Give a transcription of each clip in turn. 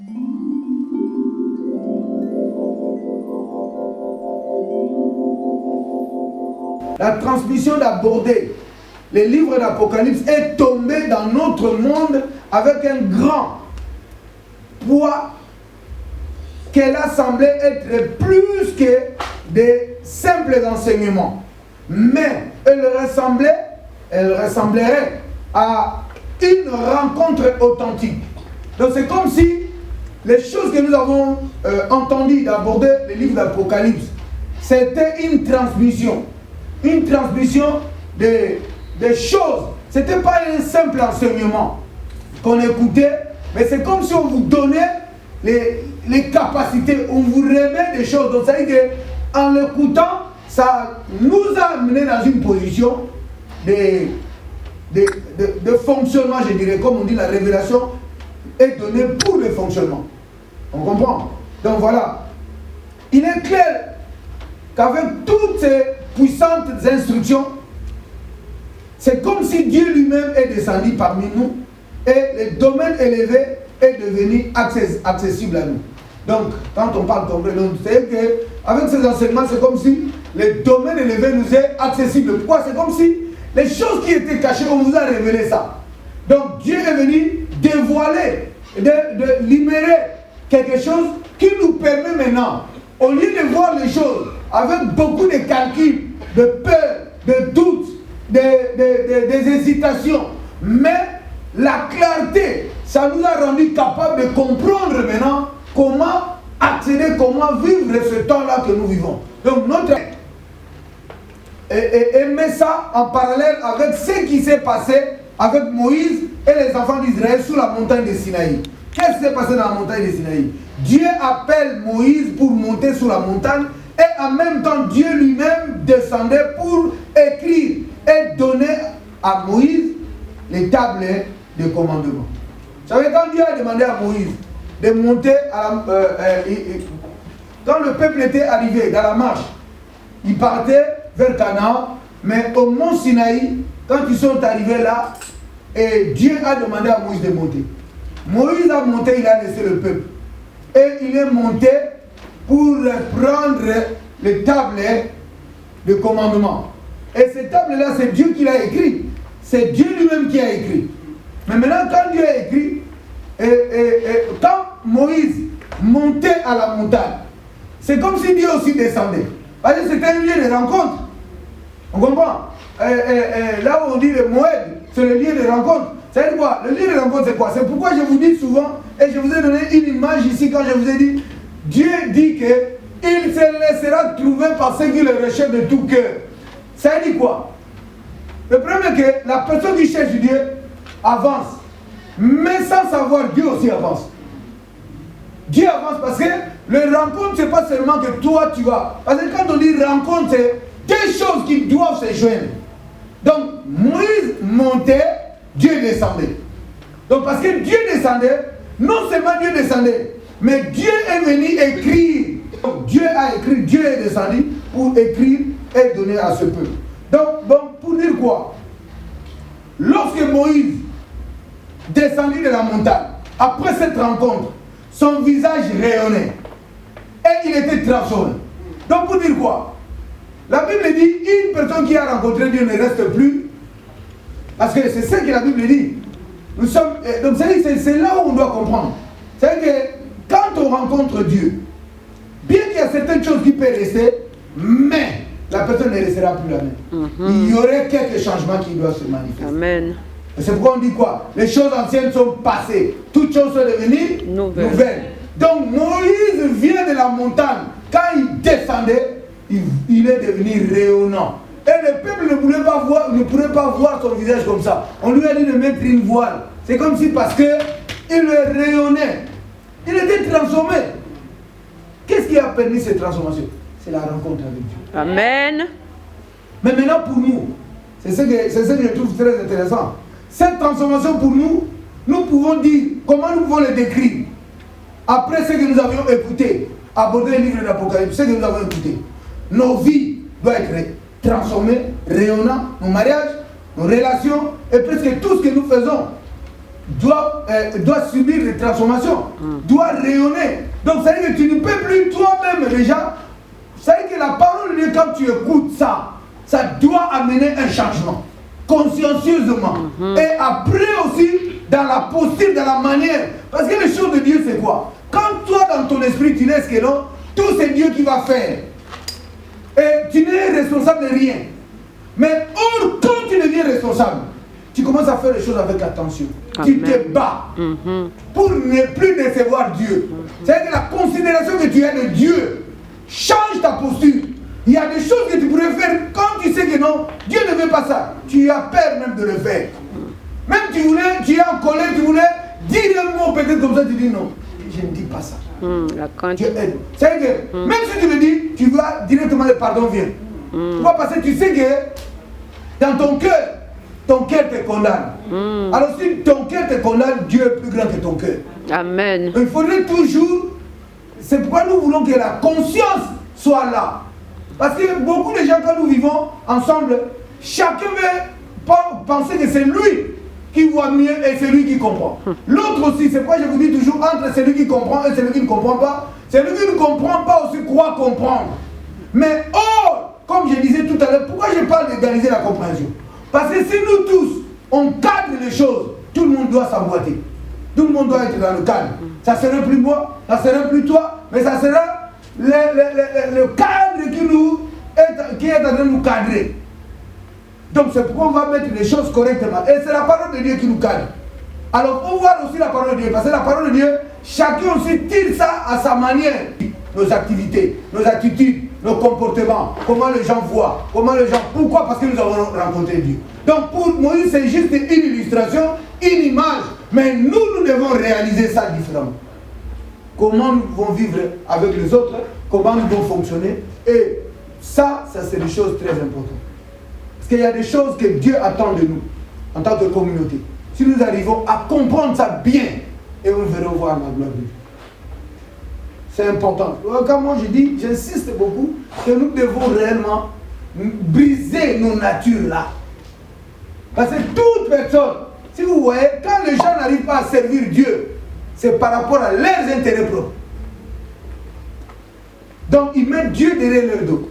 La transmission d'aborder les livres d'Apocalypse est tombée dans notre monde avec un grand poids qu'elle a semblé être plus que des simples enseignements. Mais elle ressemblerait à une rencontre authentique. Donc c'est comme si les choses que nous avons entendues d'aborder les livres d'Apocalypse, c'était une transmission des choses. Ce n'était pas un simple enseignement qu'on écoutait, mais c'est comme si on vous donnait les capacités, on vous remet des choses. Donc ça veut dire qu'en l'écoutant, ça nous a amené dans une position de fonctionnement, je dirais, comme on dit, la révélation est donnée pour le fonctionnement. On comprend? Donc voilà. Il est clair qu'avec toutes ces puissantes instructions, c'est comme si Dieu lui-même est descendu parmi nous et le domaine élevé est devenu accessible à nous. Donc, quand on parle compréhension, c'est qu'avec ces enseignements, c'est comme si le domaine élevé nous est accessible. Pourquoi? C'est comme si les choses qui étaient cachées, on vous a révélé ça. Donc, Dieu est venu dévoiler, de libérer quelque chose qui nous permet maintenant, au lieu de voir les choses avec beaucoup de calculs, de peur, de doutes, des hésitations, mais la clarté, ça nous a rendu capables de comprendre maintenant comment accéder, comment vivre ce temps-là que nous vivons. Donc notre et met ça en parallèle avec ce qui s'est passé avec Moïse et les enfants d'Israël sous la montagne de Sinaï. Qu'est-ce qui s'est passé dans la montagne de Sinaï? Dieu appelle Moïse pour monter sur la montagne et en même temps Dieu lui-même descendait pour écrire et donner à Moïse les tablets de commandement. Vous savez, quand Dieu a demandé à Moïse de monter quand le peuple était arrivé dans la marche, ils partaient vers Canaan, mais au mont Sinaï, quand ils sont arrivés là, et Dieu a demandé à Moïse de monter. Moïse a monté, il a laissé le peuple. Et il est monté pour prendre les tablets de commandement. Et ces tables-là, c'est Dieu qui l'a écrit. C'est Dieu lui-même qui a écrit. Mais maintenant, quand Dieu a écrit, quand Moïse montait à la montagne, c'est comme si Dieu aussi descendait. Parce que c'était un lieu de rencontre. On comprend? Là où on dit le Moed, c'est le lieu de rencontre. Ça veut dire quoi? Le lieu de rencontre, c'est quoi? C'est pourquoi je vous dis souvent, et je vous ai donné une image ici quand je vous ai dit, Dieu dit qu'il se laissera trouver par ceux qui le recherchent de tout cœur. Ça veut dire quoi? Le problème est que la personne qui cherche Dieu avance. Mais sans savoir, Dieu aussi avance. Dieu avance parce que le rencontre, ce n'est pas seulement que toi tu vas. Parce que quand on dit rencontre, c'est des choses qui doivent se joindre. Donc, Moïse montait, Dieu descendait. Donc, parce que Dieu descendait, non seulement Dieu descendait, mais Dieu est venu écrire. Donc, Dieu a écrit, Dieu est descendu pour écrire et donner à ce peuple. Donc, pour dire quoi? Lorsque Moïse descendit de la montagne, après cette rencontre, son visage rayonnait et il était transformé. Donc, pour dire quoi? La Bible dit, une personne qui a rencontré Dieu ne reste plus. Parce que c'est ce que la Bible dit. Nous sommes, donc c'est là où on doit comprendre. C'est que quand on rencontre Dieu, bien qu'il y a certaines choses qui peuvent rester, mais la personne ne restera plus la même. Il y aurait quelques changements qui doivent se manifester. Amen. C'est pourquoi on dit quoi? Les choses anciennes sont passées. Toutes choses sont devenues nouvelles. Donc Moïse vient de la montagne. Quand il descendait, il est devenu rayonnant. Et le peuple ne pourrait pas voir son visage comme ça. On lui a dit de mettre une voile. C'est comme si parce qu'il rayonnait. Il était transformé. Qu'est-ce qui a permis cette transformation? C'est la rencontre avec Dieu. Amen. Mais maintenant pour nous, c'est ce que je trouve très intéressant. Cette transformation pour nous, nous pouvons dire, comment nous pouvons le décrire? Après ce que nous avions écouté, aborder le livre de l'Apocalypse, ce que nous avons écouté, nos vies doivent être transformées, rayonnantes, nos mariages, nos relations, et presque tout ce que nous faisons doit subir des transformations, doit rayonner. Donc ça veut dire que tu ne peux plus toi-même déjà. Ça veut dire que la parole de Dieu, quand tu écoutes ça, ça doit amener un changement, consciencieusement. Et après aussi, dans la posture, dans la manière. Parce que les choses de Dieu, c'est quoi? Quand toi, dans ton esprit, tu laisses que non, tout c'est Dieu qui va faire. Et tu n'es responsable de rien. Mais or, quand tu deviens responsable, tu commences à faire les choses avec attention. Amen. Tu te bats pour ne plus décevoir Dieu. C'est-à-dire que la considération que tu as de Dieu change ta posture. Il y a des choses que tu pourrais faire quand tu sais que non, Dieu ne veut pas ça. Tu as peur même de le faire. Même tu es en colère, tu voulais dire un mot peut-être comme ça, tu dis non, je ne dis pas ça. Dieu aide. C'est-à-dire que même si tu le dis, tu vas directement le pardon vient. Pourquoi? Parce que tu sais que dans ton cœur te condamne. Alors si ton cœur te condamne, Dieu est plus grand que ton cœur. Amen. Il faudrait toujours, c'est pourquoi nous voulons que la conscience soit là. Parce que beaucoup de gens, quand nous vivons ensemble, chacun veut penser que c'est lui qui voit mieux et c'est lui qui comprend. L'autre aussi, c'est pourquoi je vous dis toujours, entre celui qui comprend et celui qui ne comprend pas, celui qui ne comprend pas aussi croit comprendre. Mais or, comme je disais tout à l'heure, pourquoi je parle d'égaliser la compréhension? Parce que si nous tous, on cadre les choses, tout le monde doit s'emboîter. Tout le monde doit être dans le cadre. Ça serait plus moi, ça serait plus toi, mais ça sera le cadre qui est en train de nous cadrer. Donc c'est pourquoi on va mettre les choses correctement. Et c'est la parole de Dieu qui nous cadre. Alors on voit aussi la parole de Dieu. Parce que la parole de Dieu, chacun aussi tire ça à sa manière. Nos activités, nos attitudes, nos comportements, comment les gens voient, comment les gens... Pourquoi? Parce que nous avons rencontré Dieu. Donc pour Moïse, c'est juste une illustration, une image. Mais nous devons réaliser ça différemment. Comment nous pouvons vivre avec les autres, comment nous devons fonctionner. Et ça c'est des choses très importantes. Parce qu'il y a des choses que Dieu attend de nous, en tant que communauté. Si nous arrivons à comprendre ça bien, et nous verrons voir la gloire de Dieu. C'est important. Quand moi je dis, j'insiste beaucoup, que nous devons réellement briser nos natures là. Parce que toute personne, si vous voyez, quand les gens n'arrivent pas à servir Dieu, c'est par rapport à leurs intérêts propres. Donc ils mettent Dieu derrière leur dos.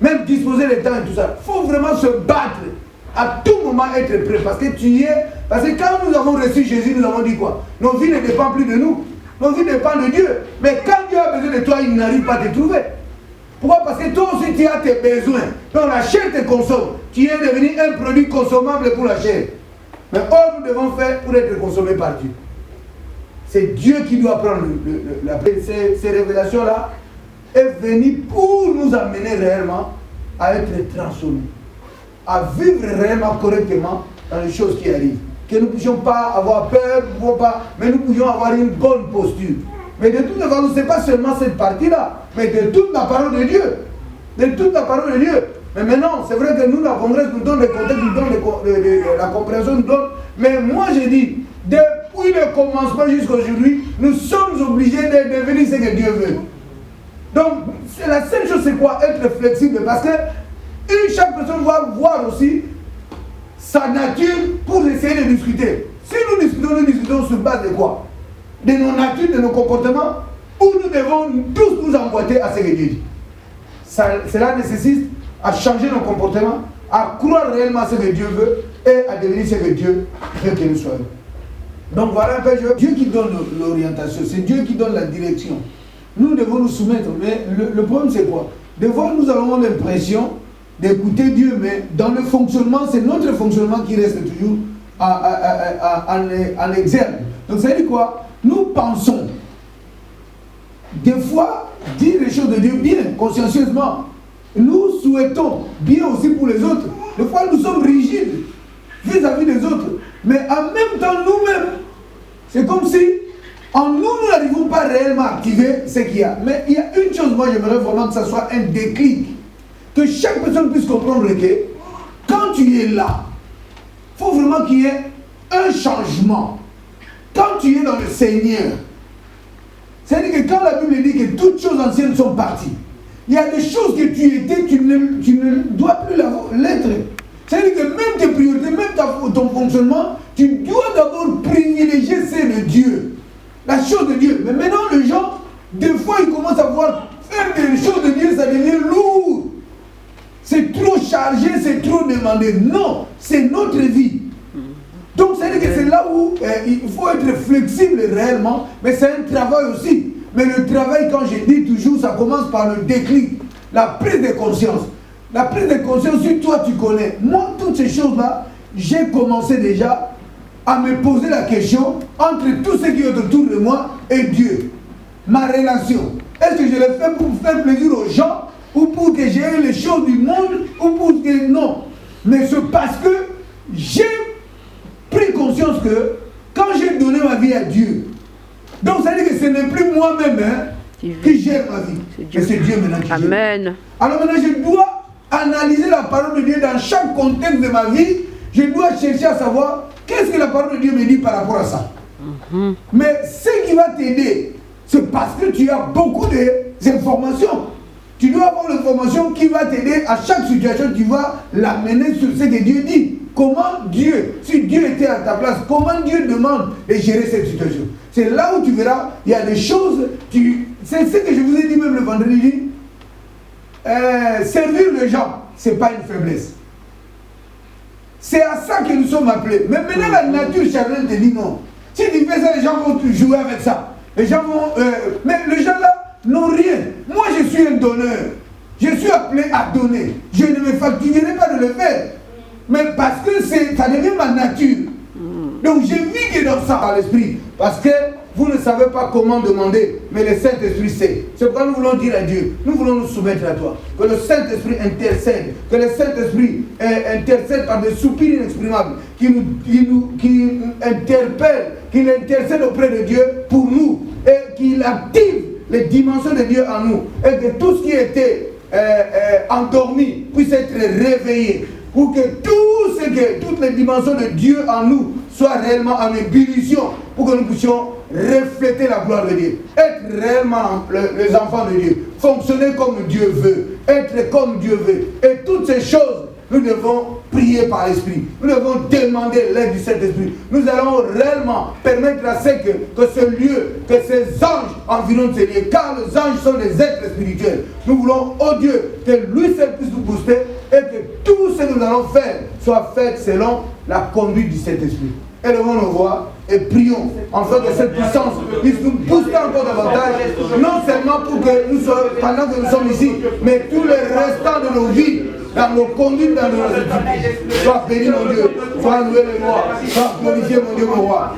Même disposer le temps et tout ça. Il faut vraiment se battre. À tout moment être prêt. Parce que Parce que quand nous avons reçu Jésus, nous avons dit quoi? Nos vies ne dépendent plus de nous. Nos vies dépendent de Dieu. Mais quand Dieu a besoin de toi, il n'arrive pas à te trouver. Pourquoi? Parce que toi aussi tu as tes besoins. Donc la chair te consomme. Tu es devenu un produit consommable pour la chair. Mais or nous devons faire pour être consommés par Dieu. C'est Dieu qui doit prendre ces révélations-là est venu pour nous amener réellement à être transformés, à vivre réellement correctement dans les choses qui arrivent. Que nous ne puissions pas avoir peur, mais nous pouvions avoir une bonne posture. Mais de toute façon, ce n'est pas seulement cette partie-là, mais de toute la parole de Dieu. De toute la parole de Dieu. Mais maintenant, c'est vrai que nous, la congrès nous donne le contexte, nous donne la compréhension, nous donne. Mais moi, je dis, depuis le commencement jusqu'à aujourd'hui, nous sommes obligés de devenir ce que Dieu veut. Donc, la seule chose, c'est quoi? Être flexible. Parce que chaque personne va voir aussi sa nature pour essayer de discuter. Si nous discutons sur base de quoi? De nos natures, de nos comportements, ou nous devons tous nous emboîter à ce que Dieu dit. Cela nécessite à changer nos comportements, à croire réellement ce que Dieu veut et à devenir ce que Dieu veut que nous soyons. Donc voilà un peu, Dieu qui donne l'orientation, c'est Dieu qui donne la direction. Nous devons nous soumettre, mais le problème c'est quoi? Des fois nous avons l'impression d'écouter Dieu, mais dans le fonctionnement, c'est notre fonctionnement qui reste toujours en exergue. Donc ça veut dire quoi? Nous pensons, des fois, dire les choses de Dieu bien, consciencieusement. Nous souhaitons bien aussi pour les autres. Des fois nous sommes rigides vis-à-vis des autres. Mais en même temps nous-mêmes, c'est comme si en nous n'arrivons pas réellement à activer ce qu'il y a. Mais il y a une chose, moi j'aimerais vraiment que ça soit un déclic. Que chaque personne puisse comprendre que quand tu es là, il faut vraiment qu'il y ait un changement. Quand tu es dans le Seigneur, c'est-à-dire que quand la Bible dit que toutes choses anciennes sont parties, il y a des choses que tu étais, tu ne dois plus l'être. C'est-à-dire que même tes priorités, même ton fonctionnement, tu dois d'abord privilégier celle de Dieu. La chose de Dieu. Mais maintenant, les gens, des fois, ils commencent à voir faire des choses de Dieu, ça devient lourd. C'est trop chargé, c'est trop demandé. Non, c'est notre vie. Donc, c'est-à-dire que c'est là où il faut être flexible réellement, mais c'est un travail aussi. Mais le travail, quand je dis toujours, ça commence par le déclic, la prise de conscience. La prise de conscience, si toi tu connais, moi, toutes ces choses-là, j'ai commencé déjà à me poser la question entre tout ce qui est autour de moi et Dieu. Ma relation. Est-ce que je le fais pour faire plaisir aux gens ou pour que j'ai les choses du monde ou pour que non. Mais c'est parce que j'ai pris conscience que quand j'ai donné ma vie à Dieu, donc ça veut dire que ce n'est plus moi-même qui gère ma vie, mais c'est Dieu maintenant qui gère. Amen. Alors maintenant je dois analyser la parole de Dieu dans chaque contexte de ma vie. Je dois chercher à savoir qu'est-ce que la parole de Dieu me dit par rapport à ça. Mais ce qui va t'aider, c'est parce que tu as beaucoup d'informations. Tu dois avoir l'information qui va t'aider à chaque situation. Tu vas l'amener sur ce que Dieu dit. Comment Dieu, si Dieu était à ta place, comment Dieu demande de gérer cette situation. C'est là où tu verras, il y a des choses, c'est ce que je vous ai dit même le vendredi. Servir les gens, ce n'est pas une faiblesse. C'est à ça que nous sommes appelés. Mais maintenant, la nature charnelle te dit non. Si tu fais ça, les gens vont jouer avec ça. Les gens vont... mais les gens là n'ont rien. Moi, je suis un donneur. Je suis appelé à donner. Je ne me fatiguerai pas de le faire. Mais parce que ça devient ma nature. Donc, je vis que dans ça par l'esprit. Parce que vous ne savez pas comment demander, mais le Saint-Esprit sait. C'est pourquoi nous voulons dire à Dieu, nous voulons nous soumettre à toi. Que le Saint-Esprit intercède, que le Saint-Esprit intercède par des soupirs inexprimables, qui interpelle, qu'il intercède auprès de Dieu pour nous, et qu'il active les dimensions de Dieu en nous, et que tout ce qui était endormi puisse être réveillé, pour que toutes les dimensions de Dieu en nous soient réellement en ébullition, pour que nous puissions refléter la gloire de Dieu, être réellement les enfants de Dieu, fonctionner comme Dieu veut, être comme Dieu veut. Et toutes ces choses, nous devons prier par l'Esprit. Nous devons demander l'aide du Saint-Esprit. Nous allons réellement permettre à que ce lieu, que ces anges environnent ces lieux, car les anges sont des êtres spirituels. Nous voulons, oh Dieu, que lui seul puisse nous booster et que tout ce que nous allons faire soit fait selon la conduite du Saint-Esprit. Élevons nos voix et prions en fait que cette puissance puisse nous booster encore davantage, non seulement pour que nous soyons, pendant que nous sommes ici, mais tout le restant de nos vies, dans nos conduites, dans nos études. Sois béni mon Dieu, sois loué le roi, sois glorifié mon Dieu mon roi.